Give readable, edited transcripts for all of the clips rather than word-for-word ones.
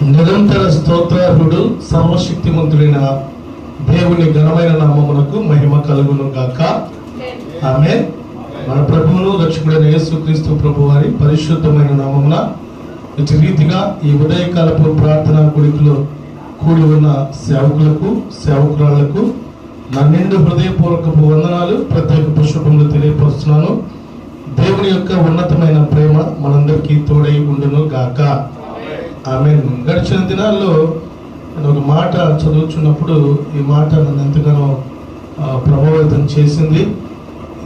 నిరంతర స్తోత్రార్హుడు సర్వశక్తిమంతుడైన దేవుని ఘనమైన నామమునకు మహిమ కలుగును గాక. ఆమేన్. మన ప్రభువును రక్షకుడైన యేసుక్రీస్తు ప్రభువారి పరిశుద్ధమైన నామమున ఇటు రీతిగా ఈ ఉదయకాలపు ప్రార్థనా కూడికలో కూడి ఉన్న సేవకులకు సేవకురాళ్లకు నా నిండు హృదయపూర్వకపు వందనాలు, ప్రత్యేక శుభములు తెలియపరుస్తున్నాను. దేవుని యొక్క ఉన్నతమైన ప్రేమ మనందరికీ తోడై ఉండును గాక. ఆమేన్. గడిచిన దినాల్లో నేను ఒక మాట చదువుతున్నప్పుడు ఈ మాట నన్ను ఎంతగానో ప్రభావితం చేసింది.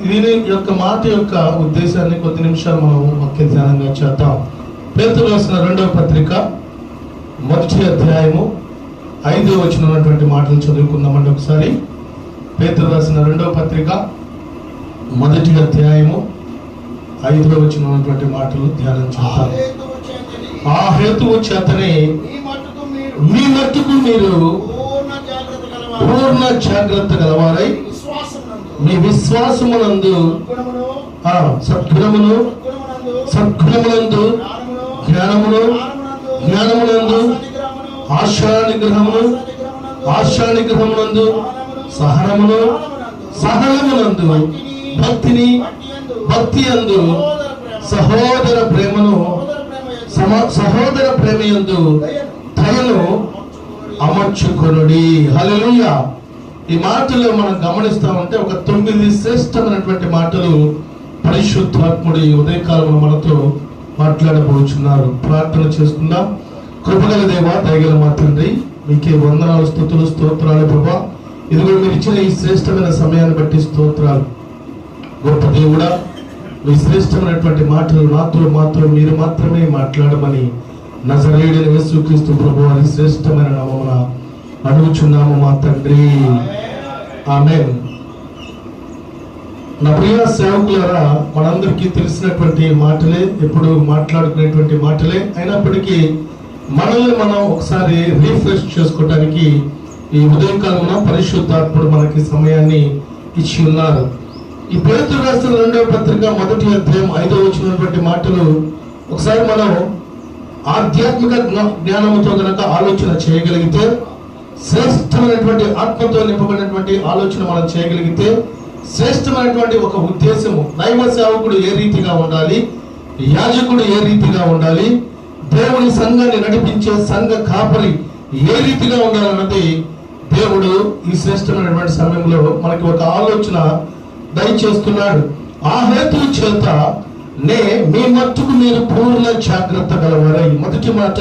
దీని యొక్క మాట యొక్క ఉద్దేశాన్ని కొద్ది నిమిషాలు మనం వాక్య ధ్యానంగా చేద్దాం. పేతురు రాసిన 2వ పత్రిక 1వ అధ్యాయము 5వ వచనం ఉన్నటువంటి మాటలు చదువుకుందామండి ఒకసారి. పేతురు రాసిన 2వ పత్రిక 1వ అధ్యాయము 5వ వచనం ఉన్నటువంటి మాటలు ధ్యానం చేద్దాం. ఆ హేతువు చేతనే మీ మట్టుకు మీరు పూర్ణ జాగ్రత్త గలవారై మీ విశ్వాసమునందు సద్గుణమునందు జ్ఞానమునందు ఆశానిగ్రహమునందు సహనమునందు భక్తి అందు సహోదర ప్రేమయందు దయను అమర్చుకొనుడి. హల్లెలూయా. ఈ మాటలు మనం గమనిస్తామంటే ఒక 9 శ్రేష్టమైనటువంటి మాటలు పరిశుద్ధాత్ముడు ఈ ఉదయకాలంలో మనతో మాట్లాడబోచున్నారు. ప్రార్థన చేసుకుందాం. కృపగల దేవా, దయగల మా తండ్రి, మీకే వందనాలు, స్తుతులు, స్తోత్రాలు ప్రభా. ఇదిగో మీరు ఇచ్చిన ఈ శ్రేష్టమైన సమయాన్ని బట్టి స్తోత్రాలు. గొప్ప దేవుడా, మీ శ్రేష్టమైనటువంటి మాటలు నాతో మాత్రం మీరు మాత్రమే మాట్లాడమని నజరేయుడైన యేసుక్రీస్తు ప్రభువారి శ్రేష్టమైన నామమున అడుగుచున్నాము మా తండ్రి. ఆమేన్. నా ప్రియ సేవకులారా, మనందరికీ తెలిసినటువంటి మాటలే, ఎప్పుడు మాట్లాడుకునేటువంటి మాటలే అయినప్పటికీ మనల్ని మనం ఒకసారి రీఫ్రెష్ చేసుకోవడానికి ఈ ఉదయకాలమున పరిశుద్ధాత్ముడు మనకి సమయాన్ని ఇచ్చి ఉన్నారు. ఈ పేతురు రాసిన 2వ పత్రిక 1వ అధ్యాయం 5వ వచనటువంటి మాటలు ఒకసారి మనం ఆధ్యాత్మిక జ్ఞానంతో గనక ఆలోచన చేయగలిగితే, శ్రేష్టమైనటువంటి ఆత్మతో నింపబడినటువంటి ఆలోచన మనం చేయగలిగితే, శ్రేష్టమైనటువంటి ఒక ఉద్దేశము, దైవ సేవకుడు ఏ రీతిగా ఉండాలి, యాజకుడు ఏ రీతిగా ఉండాలి, దేవుని సంఘాన్ని నడిపించే సంఘ కాపరి ఏ రీతిగా ఉండాలన్నది దేవుడు ఈ శ్రేష్టమైనటువంటి సమయంలో మనకి ఒక ఆలోచన దయచేస్తున్నాడు. ఆ హేతువు చేత మీ మట్టుకు మీరు పూర్ణ జాగ్రత్త గలవారై. మొదటి మాట,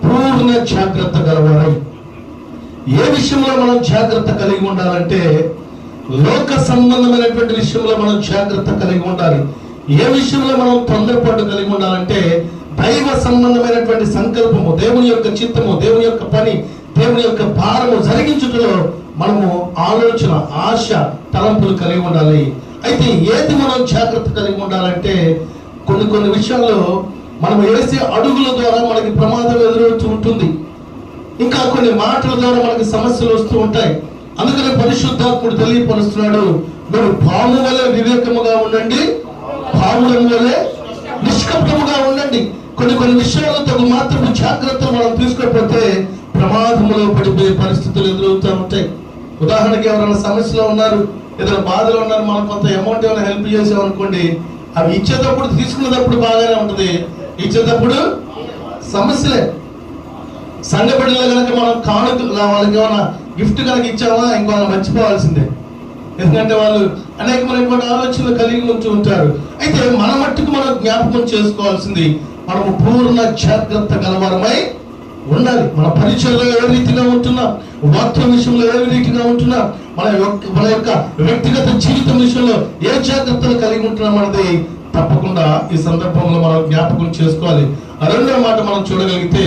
పూర్ణ జాగ్రత్త గలవారై. ఏ విషయంలో మనం జాగ్రత్త కలిగి ఉండాలంటే, లోక సంబంధమైనటువంటి విషయంలో మనం జాగ్రత్త కలిగి ఉండాలి. ఏ విషయంలో మనం తొందరపాటు కలిగి ఉండాలంటే, దైవ సంబంధమైనటువంటి సంకల్పము, దేవుని యొక్క చిత్తము, దేవుని యొక్క పని, దేవుని యొక్క భారము జరిగించుటలో మనము ఆలోచన, ఆశ, తలంపులు కలిగి ఉండాలి. అయితే ఏది మనం జాగ్రత్త కలిగి ఉండాలంటే, కొన్ని విషయాల్లో మనం వేసే అడుగుల ద్వారా మనకి ప్రమాదం ఎదురవుతూ ఉంటుంది. ఇంకా కొన్ని మాటల ద్వారా మనకి సమస్యలు వస్తూ ఉంటాయి. అందుకని పరిశుద్ధాత్ముడు తెలియపరుస్తున్నాడు, మీరు పాము వలె వివేకముగా ఉండండి, పాముల వలె నిష్కపటముగా ఉండండి. కొన్ని విషయాల్లో తగు మాత్రము జాగ్రత్తలు మనం తీసుకోకపోతే ప్రమాదంలో పడిపోయే పరిస్థితులు ఎదురవుతూ ఉంటాయి. ఉదాహరణకి ఎవరైనా సమస్యలో ఉన్నారు, ఏదైనా బాధలో ఉన్నారు, మనం కొంత అమౌంట్ ఏమైనా హెల్ప్ చేసామనుకోండి, అవి ఇచ్చేటప్పుడు తీసుకునేటప్పుడు బాగానే ఉంటుంది, ఇచ్చేటప్పుడు సమస్యలే. సంఘ బిడ్డలు కనుక మనం కానుక వాళ్ళకి ఏమైనా గిఫ్ట్ కనుక ఇచ్చామా ఇంకో మర్చిపోవాల్సిందే. ఎందుకంటే వాళ్ళు అనేకమైనటువంటి ఆలోచనలు కలిగి ఉంటూ ఉంటారు. అయితే మన మట్టుకు మనం జ్ఞాపకం చేసుకోవాల్సింది, మనము పూర్ణ జాగ్రత్త గలవారమై ఉండాలి. మన పరిచయంలో ఏ రీతిగా ఉంటున్నాం, వాక్యం విషయంలో ఏ రీతిగా ఉంటున్నాం, మన యొక్క వ్యక్తిగత జీవితం విషయంలో ఏ జాగ్రత్తలు కలిగి ఉంటున్నాం అనేది తప్పకుండా ఈ సందర్భంలో మనం జ్ఞాపకం చేసుకోవాలి. రెండవ మాట మనం చూడగలిగితే,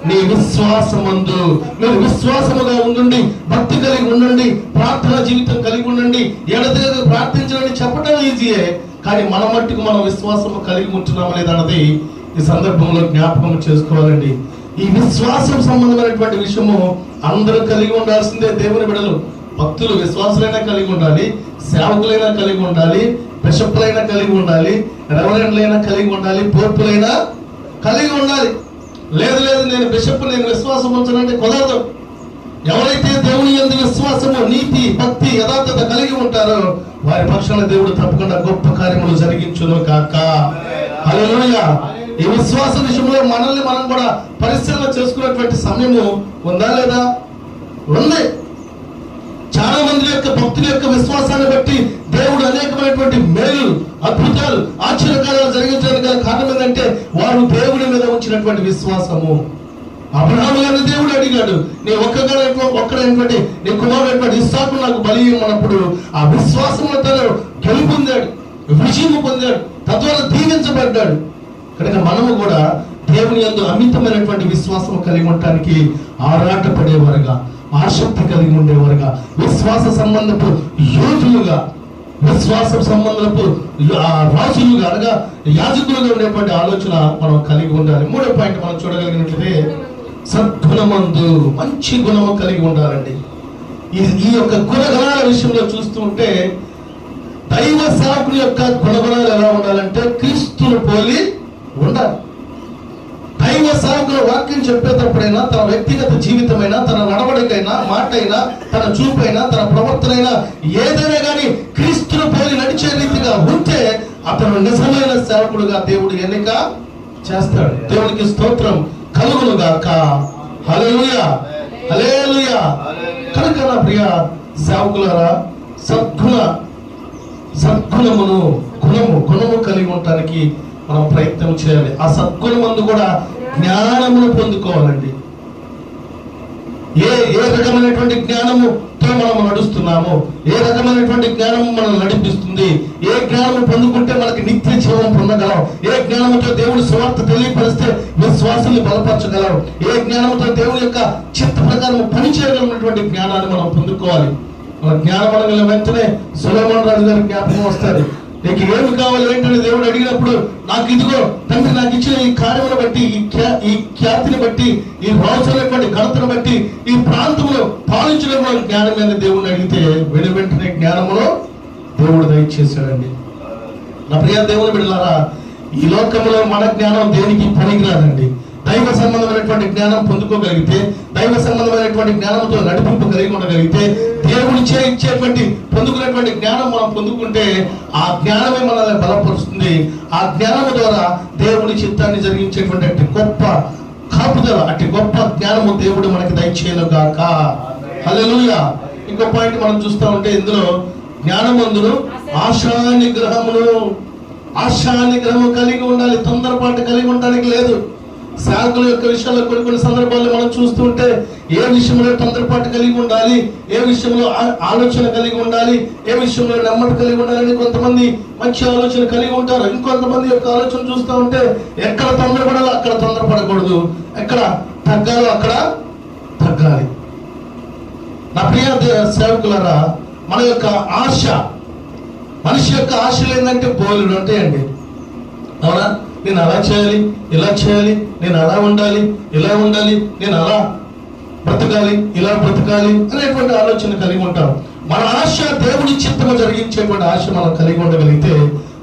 నీ విశ్వాసమందు మీరు విశ్వాసముగా ఉండండి, భక్తి కలిగి ఉండండి, ప్రార్థనా జీవితం కలిగి ఉండండి. ఎడతెగక ప్రార్థించాలని చెప్పడం ఈజీయే, కానీ మన మట్టుకు మనం విశ్వాసము కలిగి ఉంటున్నాం లేదన్నది ఈ సందర్భంలో జ్ఞాపకం చేసుకోవాలండి. ఈ విశ్వాసం సంబంధమైనటువంటి విషయము అందరూ కలిగి ఉండాల్సిందే. దేవుని బిడ్డలు, భక్తులు, విశ్వాసులైనా కలిగి ఉండాలి, సేవకులైనా కలిగి ఉండాలి, బిషప్లైనా కలిగి ఉండాలి, రెవరెండ్లైనా కలిగి ఉండాలి, పోర్పులైనా కలిగి ఉండాలి. లేదు లేదు నేను బిషప్, నేను విశ్వాసం ఉంచానంటే కుదరదు. ఎవరైతే దేవుని యందు విశ్వాసము, నీతి, భక్తి, యథార్థత కలిగి ఉంటారో వారి పక్షాన దేవుడు తప్పకుండా గొప్ప కార్యములు జరిగించును కాక. హల్లెలూయా. ఈ విశ్వాస విషయంలో మనల్ని మనం కూడా పరిశీలన చేసుకునేటువంటి సమయము ఉందా లేదా? ఉంది. చాలా మంది యొక్క భక్తుల యొక్క విశ్వాసాన్ని బట్టి దేవుడు అనేకమైనటువంటి మేలు, అద్భుతాలు, ఆశ్చర్యకార్యాలు జరిగించడానికి గల కారణం ఏంటంటే వారు దేవుని మీద ఉంచినటువంటి విశ్వాసము. అబ్రహాము గారిని దేవుడు అడిగాడు, నీ ఒక్కడైనటువంటి నీ కుమారుడైనటువంటి ఇస్సాకు నాకు బలి ఇవ్వమన్నప్పుడు ఆ విశ్వాసంలో తను గెలుపొందాడు, విజయం పొందాడు, తద్వారా దీవించబడ్డాడు. కనుక మనము కూడా దేవుని యందు అమితమైనటువంటి విశ్వాసం కలిగి ఉండటానికి ఆరాటపడేవారుగా, ఆసక్తి కలిగి ఉండేవారుగా, విశ్వాస సంబంధపు యోధులుగా, విశ్వాస సంబంధపు రాజులుగా అనగా యాజకులుగా ఉండేటువంటి ఆలోచన మనం కలిగి ఉండాలి. మూడో పాయింట్ మనం చూడగలిగినట్లయితే సద్గుణమందు మంచి గుణము కలిగి ఉండాలండి. ఈ యొక్క గుణగణాల విషయంలో చూస్తూ ఉంటే దైవ సేవకుని యొక్క గుణగణాలు ఎలా ఉండాలంటే క్రీస్తును పోలి ఉండాలి. దైవ సేవకుల వాక్యం చెప్పేటప్పుడైనా తన వ్యక్తిగత జీవితమైనా, తన నడవడికైనా, మాటైనా, తన చూపైనా, తన ప్రవర్తనైనా ఏదైనా కానీ క్రీస్తును పోలి నడిచే రీతిగా ఉంటే అతను నిజమైన సేవకుడుగా దేవుడు ఎన్నిక చేస్తాడు. దేవునికి స్తోత్రం కలుగును గాక. హల్లెలూయా, హల్లెలూయా. కనుక నా ప్రియ సేవకులారా, గుణము కలిగి ఉండటానికి మనం ప్రయత్నం చేయాలి. ఆ సద్గుణమందు కూడా జ్ఞానమును పొందుకోవాలండి. ఏ రకమైనటువంటి జ్ఞానముతో మనం నడుస్తున్నామో, ఏ రకమైనటువంటి జ్ఞానము మనం నడిపిస్తుంది, ఏ జ్ఞానము పొందుకుంటే మనకి నిత్య జీవం పొందగలం, ఏ జ్ఞానముతో దేవుడి సువార్త తెలియపరిస్తే విశ్వాసాన్ని బలపరచగలం, ఏ జ్ఞానముతో దేవుని యొక్క చిత్త ప్రకారం పనిచేయగలిగినటువంటి జ్ఞానాన్ని మనం పొందుకోవాలి. మన జ్ఞానం అనగల వెంటనే సొలొమోను రాజు గారి జ్ఞాపకం వస్తుంది. నీకు ఏమి కావాలి ఏంటని దేవుడు అడిగినప్పుడు, నాకు ఇదిగో తండ్రి నాకు ఇచ్చిన ఈ కార్యమును బట్టి, ఈ ఖ్యాతిని బట్టి, ఈ రాజులైనటువంటి ఘనతను బట్టి, ఈ ప్రాంతంలో పాలించడంలో జ్ఞానం మీద దేవుడిని అడిగితే వెంటనే జ్ఞానమును దేవుడు దయచేశాడండి. నా ప్రియ దేవుని బిడ్డలారా, ఈ లోకంలో మన జ్ఞానం దేనికి పనికిరాదండి. దైవ సంబంధమైనటువంటి జ్ఞానం పొందుకోగలిగితే, దైవ సంబంధమైనటువంటి జ్ఞానంతో నడిపింపు కలిగి ఉండగలిగితే, దేవుడి ఇచ్చేటువంటి పొందుకునేటువంటి జ్ఞానం మనం పొందుకుంటే ఆ జ్ఞానమే మనల్ని బలపరుస్తుంది. ఆ జ్ఞానం ద్వారా దేవుడి చిత్తాన్ని జరిగించేటువంటి అట్టి గొప్ప కాపుదల, అట్టి గొప్ప జ్ఞానము దేవుడు మనకి దయచేయను గాక. హల్లెలూయా. ఇంకో పాయింట్ మనం చూస్తూ ఉంటే ఇందులో జ్ఞానమందును ఆశానిగ్రహము కలిగి ఉండాలి. తొందరపాటు కలిగి ఉండడానికి లేదు. సేవకుల యొక్క విషయాల్లో కొన్ని సందర్భాల్లో మనం చూస్తూ ఉంటే ఏ విషయంలో తొందరపాటు కలిగి ఉండాలి, ఏ విషయంలో ఆలోచన కలిగి ఉండాలి, ఏ విషయంలో నెమ్మది కలిగి ఉండాలని కొంతమంది మంచి ఆలోచన కలిగి ఉంటారు. ఇంకొంతమంది యొక్క ఆలోచన చూస్తూ ఉంటే ఎక్కడ తొందరపడాలో అక్కడ తొందరపడకూడదు, ఎక్కడ తగ్గాలో అక్కడ తగ్గాలి. నా ప్రియ సేవకులారా, మన యొక్క ఆశ, మనిషి యొక్క ఆశలు ఏంటంటే బోలుడు ఉంటాయండి. అవునా? నేను అలా చేయాలి, ఇలా చేయాలి, నేను అలా ఉండాలి, ఇలా ఉండాలి, నేను అలా బ్రతకాలి, ఇలా బ్రతకాలి అనేటువంటి ఆలోచన కలిగి ఉంటాం. మన ఆశ దేవుడి చిత్తము జరిగించేటువంటి ఆశ మనం కలిగి ఉండగలిగితే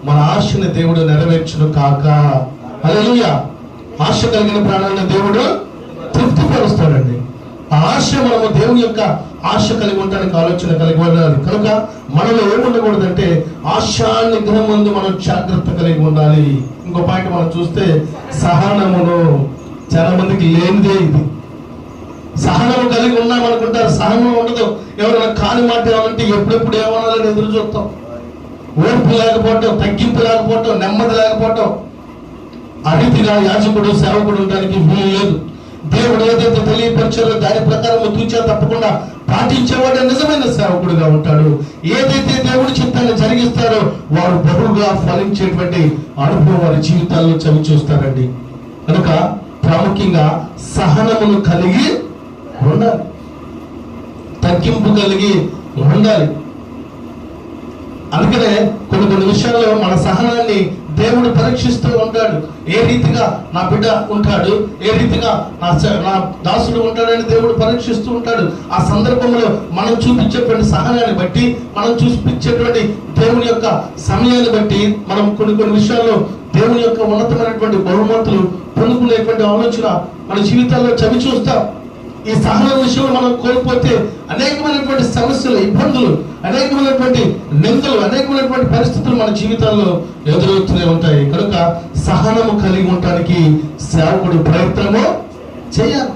మన ఆశని దేవుడు నెరవేర్చును కాక. హల్లెలూయా. ఆశ కలిగిన ప్రాణాన్ని దేవుడు తృప్తిపరుస్తాడండి. ఆ ఆశ మనము దేవుని యొక్క ఆశ కలిగి ఉండడానికి ఆలోచన కలిగి ఉండాలి. కనుక మనలో ఏముండకూడదంటే ఆశానిగ్రహం ముందు మనం జాగ్రత్త కలిగి ఉండాలి. ఇంకో పాయింట్ మనం చూస్తే సహనమును. చాలా మందికి లేనిదే ఇది. సహనము కలిగి ఉన్నామనుకుంటారు, సహనం ఉండదు. ఎవరైనా కాని మాట ఏమంటే ఎప్పుడెప్పుడు ఏమనాలని ఎదురు చూస్తాం. ఓర్పు లేకపోవటం, తగ్గింపు లేకపోవటం, నెమ్మది లేకపోవటం. ఆ రీతిగా యాజకుడు సేవకుడు ఉండడానికి వీలు లేదు. దేవుడు ఏదైతే తెలియపరిచారో దాని ప్రకారం తూచా తప్పకుండా పాటించేవాడే నిజమైన సేవకుడుగా ఉంటాడు. ఏదైతే దేవుడి చిత్తాన్ని జరిగిస్తారో వారు బహుగా ఫలించేటువంటి అనుభవం వారి జీవితాల్లో చవి చూస్తారండి. కనుక ప్రాముఖ్యంగా సహనమును కలిగి ఉండాలి, తగ్గింపు కలిగి ఉండాలి. అందుకనే కొన్ని విషయాల్లో మన సహనాన్ని దేవుడు పరీక్షిస్తూ ఉంటాడు. ఏ రీతిగా నా బిడ్డ ఉంటాడు, ఏ రీతిగా నా దాసుడు ఉంటాడని దేవుడు పరీక్షిస్తూ ఉంటాడు. ఆ సందర్భంలో మనం చూపించేటువంటి సహనాన్ని బట్టి, మనం చూపించేటువంటి దేవుని యొక్క సమయాన్ని బట్టి మనం కొన్ని విషయాల్లో దేవుని యొక్క ఉన్నతమైనటువంటి బహుమతులు పొందుకునేటువంటి ఆలోచన మన జీవితాల్లో చవి చూస్తాం. ఈ సహనం విషయంలో మనం కోల్పోతే అనేకమైనటువంటి సమస్యలు, ఇబ్బందులు, అనేకమైనటువంటి నిందలు, అనేకమైనటువంటి పరిస్థితులు మన జీవితాల్లో ఎదురవుతూనే ఉంటాయి. కనుక సహనము కలిగి ఉండటానికి సేవకుడు ప్రయత్నము చేయాలి.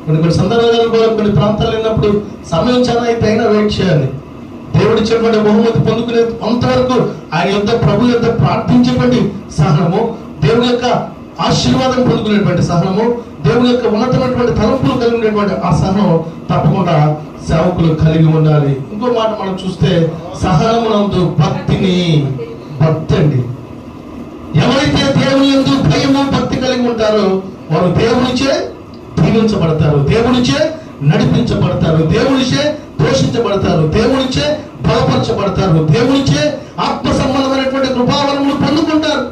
కొన్ని సందర్భాలు కూడా కొన్ని ప్రాంతాలు వెళ్ళినప్పుడు సమయం చాలా అయితే అయినా వెయిట్ చేయాలి. దేవుడిచ్చినటువంటి బహుమతి పొందుకునే అంతవరకు ఆయన యొక్క ప్రభు యొక్క ప్రార్థించేటువంటి సహనము, దేవుని యొక్క ఆశీర్వాదం పొందుకునేటువంటి సహనము, దేవుని యొక్క ఉన్నతమైనటువంటి తలంపులు కలిగి ఉండేటువంటి ఆ సహనం తప్పకుండా సేవకులు కలిగి ఉండాలి. ఇంకో మాట మనం చూస్తే సహనమునందు భక్తి అండి. ఎవరైతే దేవుని యందు భయము భక్తి కలిగి ఉంటారో వారు దేవునిచే దీవించబడతారు, దేవునిచే నడిపించబడతారు, దేవునిచే పోషించబడతారు, దేవునిచే బలపరచబడతారు, దేవునిచే ఆత్మ సంబంధమైనటువంటి కృపావరములు పొందుకుంటారు.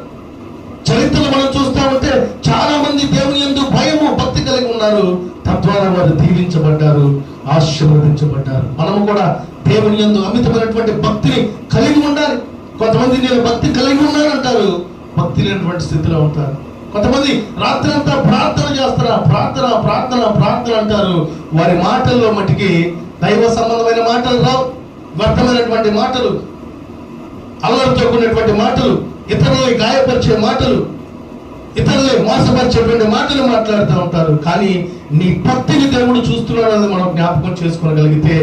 చరిత్రలో మనం చూస్తూ ఉంటే చాలా మంది దేవుని యందు భయము భక్తి కలిగి ఉన్నారు, తద్వారా వారు దీవించబడ్డారు, ఆశీర్వదించబడ్డారు. మనము కూడా దేవుని యందు అమితమైనటువంటి భక్తిని కలిగి ఉండాలి. కొంతమంది నేను భక్తి కలిగి ఉన్నానంటారు, భక్తి లేనటువంటి స్థితిలో ఉంటారు. కొంతమంది రాత్రి అంతా ప్రార్థన చేస్తారా, ప్రార్థన ప్రార్థన ప్రార్థన అంటారు. వారి మాటల్లో మట్టికి దైవ సంబంధమైన మాటలు రావు, వ్యర్థమైనటువంటి మాటలు, అల్లరితో కూడినటువంటి మాటలు, ఇతరులని గాయపరిచే మాటలు, ఇతరులని మోసపరిచేటువంటి మాటలు మాట్లాడుతూ ఉంటారు. కానీ నీ భక్తిని దేవుడు చూస్తున్నాడని మనం జ్ఞాపకం చేసుకోగలిగితే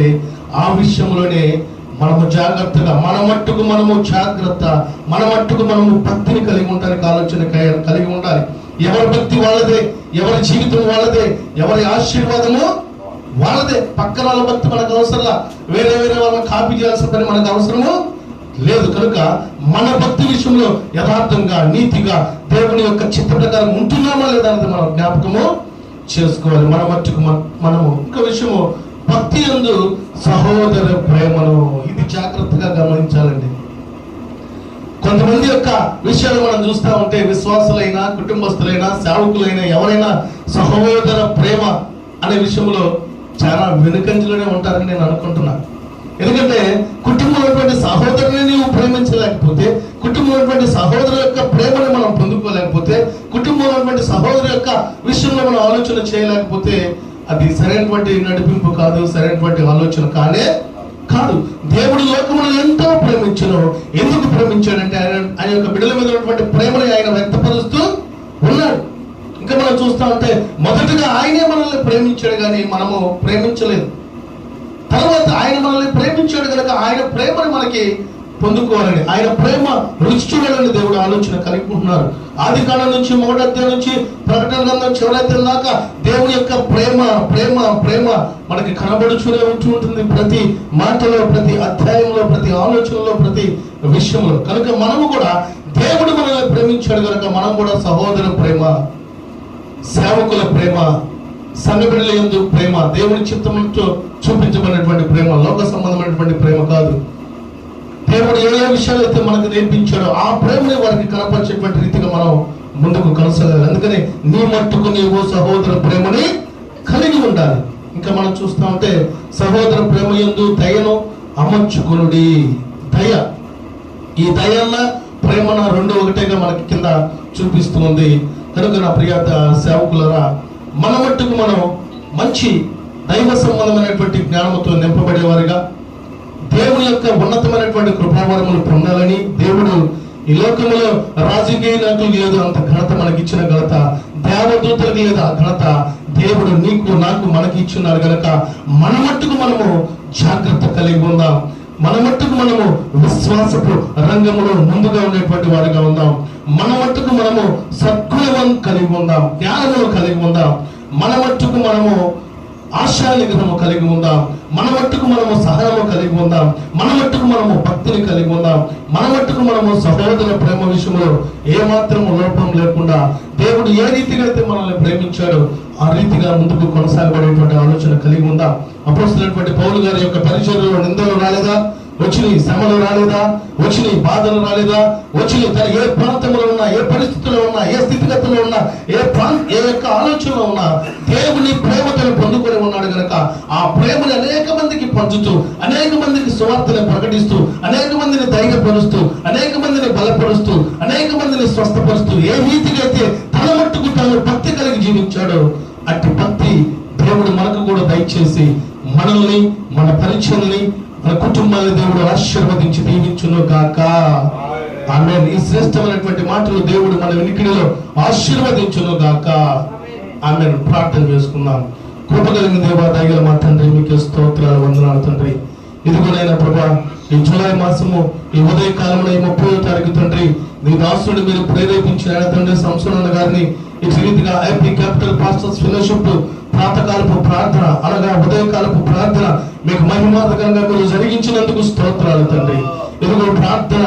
ఆ విషయంలోనే మనము జాగ్రత్తగా, మన మట్టుకు మనము జాగ్రత్త, మన మట్టుకు మనము భక్తిని కలిగి ఉండడానికి ఆలోచన కలిగి ఉండాలి. ఎవరి భక్తి వాళ్ళదే, ఎవరి జీవితం వాళ్ళదే, ఎవరి ఆశీర్వాదము వాళ్ళదే. పక్కన వాళ్ళ భక్తి మనకు అవసరంలా, వేరే వాళ్ళని కాపీ చేయాల్సిన పని మనకు అవసరము లేదు. కనుక మన భక్తి విషయంలో యథార్థంగా, నీతిగా, దేవుని యొక్క చిత్త ప్రకారం ఉంటున్నామా లేదా అనేది మనం జ్ఞాపకము చేసుకోవాలి. మన మట్టుకు మనము. ఇంకో విషయము, భక్తి యందు సహోదర ప్రేమను, ఇది జాగ్రత్తగా గమనించాలండి. కొంతమంది యొక్క విషయాలు మనం చూస్తూ ఉంటే విశ్వాసులైనా, కుటుంబస్తులైనా, సేవకులైనా ఎవరైనా సహోదర ప్రేమ అనే విషయంలో చాలా వెనుకంజలోనే ఉంటారని నేను అనుకుంటున్నాను. ఎందుకంటే కుటుంబంలో సహోదరుని నీవు ప్రేమించలేకపోతే, కుటుంబంలో సహోదరు యొక్క ప్రేమను మనం పొందుకోలేకపోతే, కుటుంబంలో సహోదరు యొక్క విషయంలో మనం ఆలోచన చేయలేకపోతే అది సరైనటువంటి నడిపింపు కాదు, సరైనటువంటి ఆలోచన కాదు. దేవుడు లోకమును ఎంతో ప్రేమించును. ఎందుకు ప్రేమించాడంటే ఆయన యొక్క బిడ్డల మీద ఉన్నటువంటి ప్రేమని ఆయన వ్యక్తపరుస్తూ ఉన్నాడు. ఇంకా మనం చూస్తా ఉంటే మొదటగా ఆయనే మనల్ని ప్రేమించాడు, కానీ మనము ప్రేమించలేదు. తర్వాత ఆయన మనల్ని ప్రేమించాడు కనుక ఆయన ప్రేమను మనకి పొందుకోవాలని, ఆయన ప్రేమ రుచి చూడాలని దేవుడు ఆలోచన కలిగి ఉంటున్నారు. ఆది కాండం నుంచి 3వ అధ్యాయం నుంచి ప్రకటన గ్రంథం చివరి అధ్యాయం దాకా దేవుని యొక్క ప్రేమ ప్రేమ ప్రేమ మనకి కనబడుతూనే ఉంటుంది. ప్రతి మాటలో, ప్రతి అధ్యాయంలో, ప్రతి ఆలోచనలో, ప్రతి విషయంలో. కనుక మనము కూడా దేవుడు మనల్ని ప్రేమించాడు కనుక మనం కూడా సహోదర ప్రేమ, సేవకుల ప్రేమ, సంఘ బిడ్డల యందు ప్రేమ, దేవుని చిత్తంతో చూపించబడినటువంటి ప్రేమ, లోక సంబంధమైనటువంటి ప్రేమ కాదు. దేవుడు ఏ విషయాలు అయితే మనకు నేర్పించాడో ఆ ప్రేమని వారికి కనపరిచేటువంటి రీతిగా మనం ముందుకు కొనసాగాలి. అందుకని నీ మట్టుకు నీవు సహోదర ప్రేమని కలిగి ఉండాలి. ఇంకా మనం చూస్తా ఉంటే సహోదర ప్రేమ యందు దయను అమర్చుకునుడి. దయ, ఈ దయన్న ప్రేమన రెండు ఒకటేగా మనకి కింద చూపిస్తుంది. కనుక నా ప్రియ సేవకులరా, మన మట్టుకు మనం మంచి దైవ సంబంధమైనటువంటి జ్ఞానంతో నింపబడేవారిగా, దేవుని యొక్క ఉన్నతమైనటువంటి కృపావరములు పొందాలని, దేవుడు ఈ లోకంలో రాజకీయ నాయకులకు లేదు అంత ఘనత మనకి ఇచ్చిన ఘనత, దేవదూతలకు లేదు ఆ ఘనత దేవుడు నీకు నాకు మనకి ఇచ్చున్నాడు కనుక మన మట్టుకు మనము జాగ్రత్త కలిగి ఉందాం. మన మట్టుకు మనము విశ్వాసపు రంగంలో ముందుగా ఉండేటువంటి వారిగా ఉందాం. మన మట్టుకు మనము సద్గుణం కలిగి ఉందాం, జ్ఞానమును కలిగి ఉందాం. మన మట్టుకు మనము ఆశా నిగ్రహము కలిగి ఉందాం. మన మట్టుకు మనము సహనము కలిగి ఉందాం. మన మట్టుకు మనము భక్తిని కలిగి ఉందాం. మన మట్టుకు మనము సహోదర ప్రేమ విషయంలో ఏమాత్రము లోపం లేకుండా దేవుడు ఏ రీతిగా అయితే మనల్ని ప్రేమించాడో ఆ రీతిగా ముందుకు కొనసాగబడేటువంటి ఆలోచన కలిగి ఉందాం. అపోస్తలుడైనటువంటి పౌలు గారి యొక్క పరిచర్యలో నిందలు రాలేదా? వచ్చినాయి శ్రమలు రాలేదా? వచ్చినాయి బాధలు రాలేదా? వచ్చినాయి తన ఏ ప్రాంతంలో ఉన్నా, ఏ పరిస్థితుల్లో ఉన్నా, ఏ స్థితిగతుల్లో ఉన్నా, ఏ యొక్క ఆలోచనలో ఉన్నా దేవుని ప్రేమతో పొందుకొని ఉన్నాడు కనుక ఆ ప్రేమను అనేక మందికి పంచుతూ, అనేక మందికి సువార్తను ప్రకటిస్తూ, అనేక మందిని ధైర్యపరుస్తూ, అనేక మందిని బలపరుస్తూ, అనేక మందిని స్వస్థపరుస్తూ, ఏ రీతిగా అయితే తన మట్టుకు తాను జీవించాడో అట్టి భక్తి దేవుడు మనకు కూడా దయచేసి మనల్ని, మన పరిచయాల్ని, మన కుటుంబాన్ని దేవుడు ఆశీర్వదించి దీవించును గాక. ఆమేన్. ఈ శ్రేష్టమైనటువంటి మాటలు దేవుడు మన వినికిడిలో ఆశీర్వదించును గాక. ఆమేన్. ప్రార్థన చేసుకుందాం. కృప కలిగిన దేవా, దయగల మా తండ్రి, మీకు స్తోత్రాలు, వందనాలు తండ్రి. ఇదిగోనైనా ప్రభా, ఈ జూలై మాసము ఈ ఉదయకాలంలో ఈ 30వ తారీఖు తండ్రి, నీ దాసుని మీరు ప్రేరేపించిన తండ్రి సంసోనన్న గారిని ఇటు రీతిగా ఐపీ క్యాపిటల్ పాస్టర్స్ ఫెలోషిప్ ప్రాతకాలపు ప్రార్థన అనగా ఉదయకాలపు ప్రార్థన మీకు మహిమార్థకంగా మీరు జరిగించినందుకు స్తోత్రాలు తండ్రి. ఇదిగో ప్రార్థన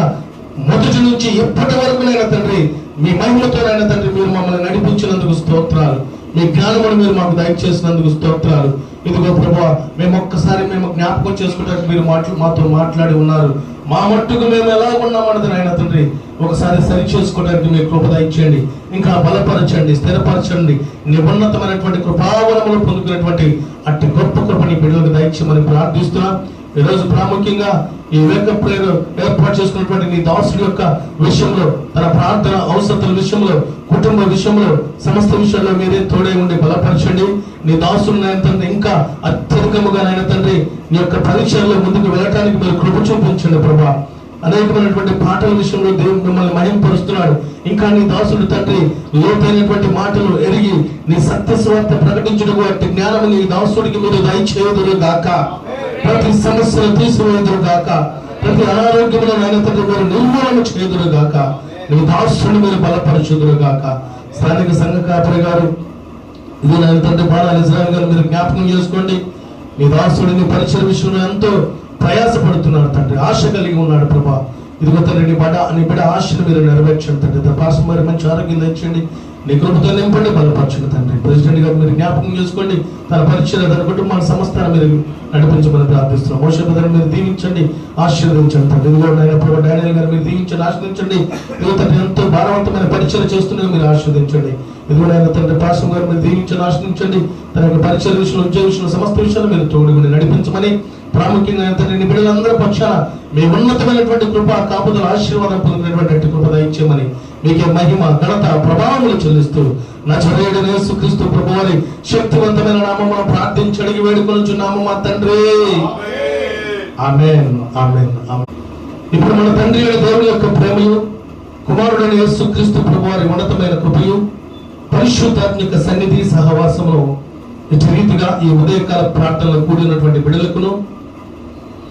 మొదటి నుంచి ఎప్పటి వరకునైనా తండ్రి మీ మహిమతోనైనా తండ్రి మీరు మమ్మల్ని నడిపించినందుకు స్తోత్రాలు. మీ జ్ఞానమును మీరు మాకు దయచేసినందుకు స్తోత్రాలు. ఇదిగో ప్రభువా, మేము ఒక్కసారి జ్ఞాపకం చేసుకోవడానికి మీరు మాతో మాట్లాడి ఉన్నారు. మా మట్టుకు మేము ఎలా ఉన్నామన్నది నాయన తండ్రి ఒకసారి సరి చేసుకోవడానికి మీరు కృప దయచేయండి. ఇంకా బలపరచండి, స్థిరపరచండి. నీ ఉన్నతమైనటువంటి కృపావరములు పొందుకున్నటువంటి అట్టి గొప్ప కృపని బిడ్డలకు దయచేయమని ప్రార్థిస్తున్నాం. ఈరోజు ప్రాముఖ్యంగా ఈ వేకప్ ప్రేయర్ ఏర్పాటు చేసుకున్నటువంటి నీ దాసుడి యొక్క విషయంలో, తన ప్రార్థన అవసరతల విషయంలో, కుటుంబ విషయంలో, సమస్త విషయాల్లో మీరే తోడే ఉండి బలపరచండి. నీ దాసుడు నాయన తండ్రి ఇంకా అత్యధికముగా నాయన తండ్రి నీ యొక్క పరిచయంలో ముందుకు వెళ్ళటానికి మీరు కృప చూపించండి ప్రభా. అనేకమైనటువంటి పాటల విషయంలో దేవుడు మిమ్మల్ని మహింపరుస్తున్నాడు. ఇంకా నీ దాసుడు తండ్రి లోతైనటువంటి మాటలు ఎరిగి నీ సత్య స్వార్థ ప్రకటించడం అట్టి జ్ఞానం నీ దాసుడికి మీరు దయచేయుదురు గాక. ప్రతి సమస్యను తీసివేయుదురు గాక. ప్రతి అనారోగ్యంలో నాయన తండ్రి మీరు నిర్మూలన చేయుదురు గాక. నీ దాసుని మీరు బలపరచుదురు గాక. స్థానిక సంఘ కాపరి గారు ఇది నాయన తండ్రి బాలాలి ఇజ్రాయెల్ గారు మీరు జ్ఞాపకం చేసుకోండి. నీ దాసుడిని పరిచయ విషయంలో ఎంతో ప్రయాసపడుతున్నాడు తండ్రి, ఆశ కలిగి ఉన్నాడు ప్రభా. ఇదిగో తండ్రి నీ బిడ్డ ఆశను మీరు నెరవేర్చండి తండ్రి. పాసం మరి మంచి ఆరోగ్యం తెచ్చండి, నీ కృపతో నింపండి, బలపరచండి తండ్రి. ప్రెసిడెంట్ గారు మీరు జ్ఞాపకం చేసుకోండి. తన పరిచయం తన కుటుంబాన్ని సంస్థను మీరు నడిపించమని ప్రార్థిస్తున్నాం. మోషే బ్రదర్ మీరు దీవించండి, ఆశీర్వదించండి తండ్రి. ఇదిగో నాయన ప్రభా డానియల్ గారు మీరు దీవించండి, ఆశీర్వదించండి. ఇదిగో తండ్రి ఎంతో భారవంతమైన పరిచయం చేస్తున్నది మీరు ఆశీర్వదించండి. ఇదిగో నాయన తండ్రి పాసం గారు మీరు దీవించండి, ఆశీర్వదించండి. తన యొక్క పరిచయ విషయంలో, ఉద్యోగ విషయంలో, సమస్త విషయాలు మీరు తోడుగుని నడిపించమని ప్రాముఖ్యంగా తండ్రి నీ బిడ్డలందరూ పక్షాన మీ ఉన్నతమైనటువంటి కృప, కాపుదల, ఆశీర్వాదం పొందినటువంటి కృప దయచేయమని మీకే మహిమ, ఘనత, ప్రభావములు చెల్లిస్తూ నజరేయుడైన యేసుక్రీస్తు ప్రభువారి శక్తివంతమైన నామమున ప్రార్థించి అడిగి వేడుకొనుచున్నాము మా తండ్రి. ఆమేన్, ఆమేన్, ఆమేన్. ఇప్పుడు మన తండ్రి అయిన దేవుని యొక్క ప్రేమయు, కుమారుడైన యేసుక్రీస్తు ప్రభువారి ఉన్నతమైన కృపయు, పరిశుద్ధాత్మిక సన్నిధి సహవాసమును ఇటు రీతిగా ఈ ఉదయకాల ప్రార్థనలో కూడినటువంటి బిడ్డలకును,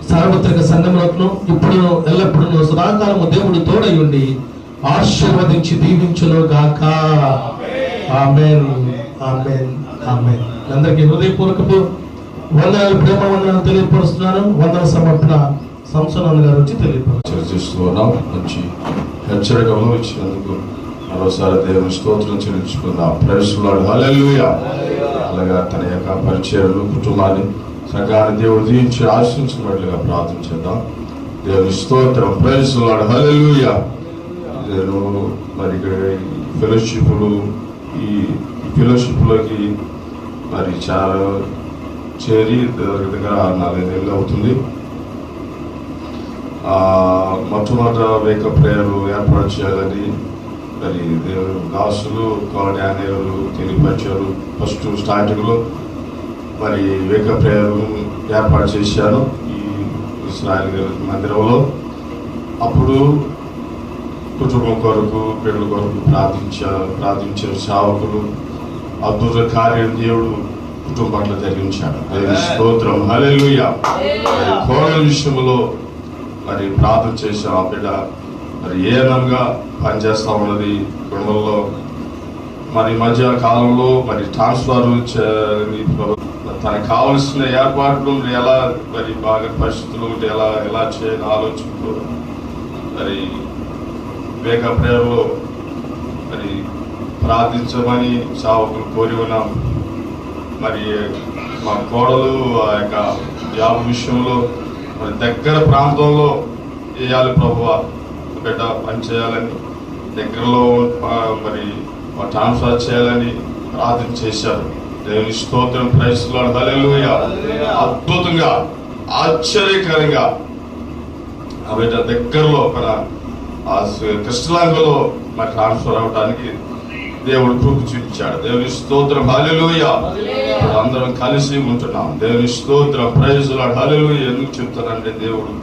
సార్వత్రిక సంఘములకు ఇప్పుడు ఎల్లప్పుడూ సదాకాలము దేవుడు తోడై ఉండి ఆశీర్వదించి దీవించును గాక. ఆమేన్, ఆమేన్, ఆమేన్. అందరికీ హృదయపూర్వకపు వందనాలు, ప్రేమ వందనాలు తెలియపరుస్తున్నాను. వందన సమర్పణ సంసోనన్న గారు వచ్చి తెలియపరుస్తున్నాం. మంచి హెచ్చరికలు ఇచ్చినందుకు మరోసారి దేవుని స్తోత్రం చెల్లించుకుందాం. ప్రైజ్ ది లార్డ్, హల్లెలూయా. అలాగా తన యొక్క పరిచయాలు, కుటుంబాన్ని, సంఘాన్ని దేవుడు దీవించి ఆశించినట్లుగా ప్రార్థన చేద్దాం. దేవుని స్తోత్రం. ప్రైజ్ ది లార్డ్, హల్లెలూయా. నేను మరి ఫెలోషిప్లు, ఈ ఫెలోషిప్లోకి మరి చాలా చేరి దగ్గర 4 నెలలు అవుతుంది. మొట్టమొదట వేకప్ ప్రేయర్ ఏర్పాటు చేయాలని మరి దేవుడు దాసులు, డానియలు తెలియపరిచారు. ఫస్ట్ స్టార్టింగ్లో మరి వేకప్ ప్రేయర్ ఏర్పాటు చేశాను ఈ ఇశ్రాయేల్ మందిరంలో. అప్పుడు కుటుంబం కొరకు, పిల్లల కొరకు ప్రార్థించిన సేవకులు అద్భుత కార్యం దేవుడు కుటుంబంలో జరిగించాడు. దేవుని స్తోత్రం, హల్లెలూయా. కోడల విషయంలో మరి ప్రార్థన చేసే ఆ బిడ్డ మరి ఏనంగా పనిచేస్తూ ఉన్నది కుటుంబంలో. మరి మధ్య కాలంలో మరి ట్రాన్స్ఫర్ తనకు కావలసిన ఏర్పాట్లు ఎలా మరి బాగా పరిస్థితులు ఉంటే ఎలా చేయాలని ఆలోచనతో మరి వేకప్ ప్రేయర్లో మరి ప్రార్థించమని సేవకులు కోరి ఉన్నాం. మరి మా కోడలు ఆ యొక్క జాబ్ విషయంలో మరి దగ్గర ప్రాంతంలో చేయాలి ప్రభువా, బిడ్డ పని చేయాలని, దగ్గరలో మరి ట్రాన్స్ఫర్ చేయాలని ప్రార్థన చేశారు. దేవుని స్తోత్రం, ప్రైజ్ ది లార్డ్, హల్లెలూయా. అద్భుతంగా, ఆశ్చర్యకరంగా ఆ బిడ్డ దగ్గరలో మన కృష్ణలాంగలో మరి ట్రాన్స్ఫర్ అవడానికి దేవుడు కృప చూపించాడు. దేవుని స్తోత్రం, హల్లెలూయా. అందరం కలిసి ఉంటున్నాం. దేవుని స్తోత్రం, ప్రైజ్ లార్డ్, హల్లెలూయా. ఎందుకు చెప్తానంటే దేవుడు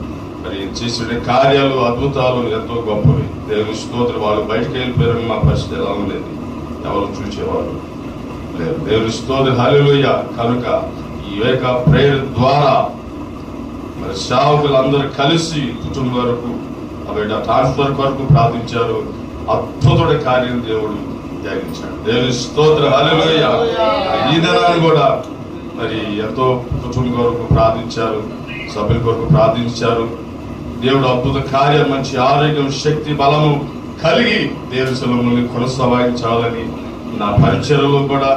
మరి చేసిన కార్యాలు, అద్భుతాలు ఎంతో గొప్పవి. దేవుని స్తోత్రం. వాళ్ళు బయటకు వెళ్ళిపోయారని మా పరిస్థితి ఎలా ఉండేది, ఎవరు చూసేవాళ్ళు లేదు. దేవుని స్తోత్రం, హల్లెలూయా. కనుక ఈ ఏక ప్రేయర్ ద్వారా మరి సేవకులందరూ కలిసి కుటుంబం వరకు ట్రాన్స్ఫర్ కొరకు ప్రార్థించారు. అద్భుతమైన కార్యం దేవుడు జరిగించాడు. దేవుని స్తోత్రం, హల్లెలూయా. ఈ దినాన్ని కూడా మరి ఎంతో కుటుంబం కొరకు ప్రార్థించారు, సభ్యుల కొరకు ప్రార్థించారు. దేవుడు అద్భుత కార్యం, మంచి ఆరోగ్యం, శక్తి, బలము కలిగి దేవుని సెలవుని కొనసాగించాలని నా పరిచయలో కూడా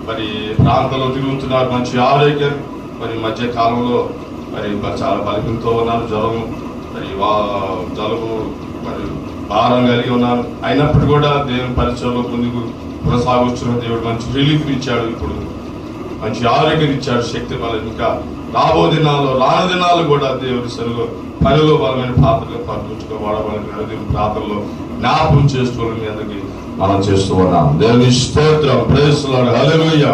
మరి ప్రాంతంలో తిరుగుతున్నారు. మంచి ఆరోగ్యం, మరి మధ్య కాలంలో మరి చాలా బలహీనతో ఉన్నారు, జ్వరము మరి జలుబు మరి భారం కలిగి ఉన్నాను. అయినప్పుడు కూడా దేవుని పరిచయంలో ముందుకు కొనసాగుతున్న దేవుడు మంచి రిలీఫ్ ఇచ్చాడు. ఇప్పుడు మంచి ఆరోగ్యం ఇచ్చాడు, శక్తి బలం. ఇంకా రాబో దినాల్లో, రాను దినాలు కూడా దేవుడి సెలవులో పనిలో బలమైన పాత్రలు పంపించుకో వాడబడిన ప్రాంతంలో జ్ఞాపకం చేసుకోవాలని అందరికీ మనం చేస్తూ ఉన్నాం. దేవుని స్తోత్రం, ప్రైజ్ లార్డ్, హల్లెలూయా.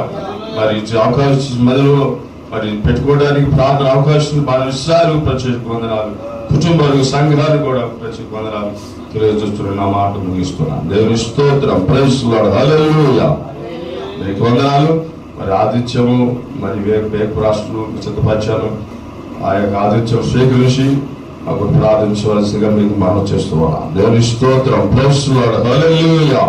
మరి అవకాశం మధ్యలో మరి పెట్టుకోవడానికి ప్రార్థన అవకాశం మన విషయాలు ప్రత్యేక వందనాలు, కుటుంబాలు, సంఘాలు కూడా ప్రత్యేక వందనాలు తెలియజేస్తున్న నా మాట ముగిస్తున్నాను. దేవుని స్తోత్రం, ప్రైజ్ లార్డ్, హల్లెలూయా. మీకు వందనాలు. మరి ఆతిథ్యము మరి వేపు రాష్ట్రం సిద్ధపరిచాను. ఆ యొక్క ఆతిథ్యం స్వీకరించి మాకు ప్రార్థించవలసిందిగా మీకు మనం చేస్తూ ఉన్నాం. దేవుని స్తోత్రం, ప్రైజ్ లార్డ్, హల్లెలూయా.